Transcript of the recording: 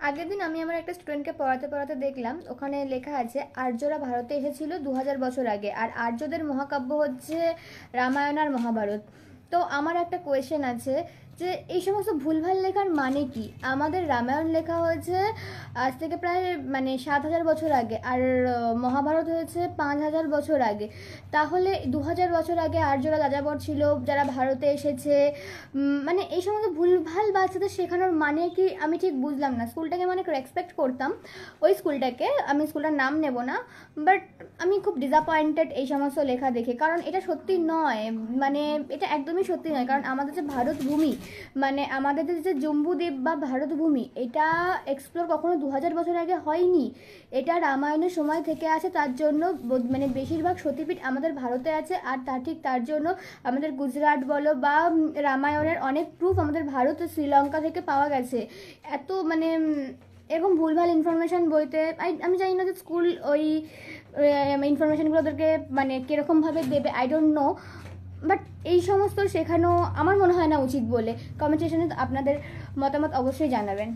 আগের দিন আমি আমার একটা স্টুডেন্টকে পড়াতে পড়াতে দেখলাম ওখানে লেখা আছে আর্যরা ভারতে এসেছিল 2000 বছর আগে, আর আর্যদের মহাকাব্য হচ্ছে রামায়ণ আর মহাভারত। তো আমার একটা কোয়েশ্চেন আছে যে এই সমস্ত ভুলভাল লেখার মানে কি? আমাদের রামায়ণ লেখা হয়েছে আজ থেকে প্রায় 7000 বছর আগে, আর মহাভারত হয়েছে 5000 বছর আগে। তাহলে 2000 বছর আগে আর্যরা যাযাবর ছিল যারা ভারতে এসেছে। এই সমস্ত ভুলভাল বাচ্চাদের শেখানোর মানে কি আমি ঠিক বুঝলাম না। স্কুলটাকে মানে রেসপেক্ট করতাম, ওই স্কুলটাকে, আমি স্কুলটার নাম নেব না, বাট আমি খুব ডিসঅ্যাপয়েন্টেড এই সমস্ত লেখা দেখে। কারণ এটা সত্যি নয়, এটা একদমই সত্যি নয়। কারণ আমাদের যে ভারত ভূমি, আমাদের যে জম্বুদ্বীপ বা ভারত ভূমি, এটা এক্সপ্লোর কখনো 2000 বছর আগে হয়নি। এটা রামায়ণের সময় থেকে আছে, তার জন্য বেশিরভাগ সতীপীঠ আমাদের ভারতে আছে। আর তার জন্য আমাদের গুজরাট বলো বা রামায়ণের অনেক প্রুফ আমাদের ভারত ও শ্রীলঙ্কা থেকে পাওয়া গেছে। এত এরকম ভুলভাল ইনফরমেশান বইতে আমি জানি না যে স্কুল ওই ইনফরমেশানগুলো ওদেরকে কীরকমভাবে দেবে, আই ডোন্ট নো। বাট এই সমস্ত শেখানো আমার মনে হয় না উচিত বলে। কমেন্ট সেকশনে আপনাদের মতামত অবশ্যই জানাবেন।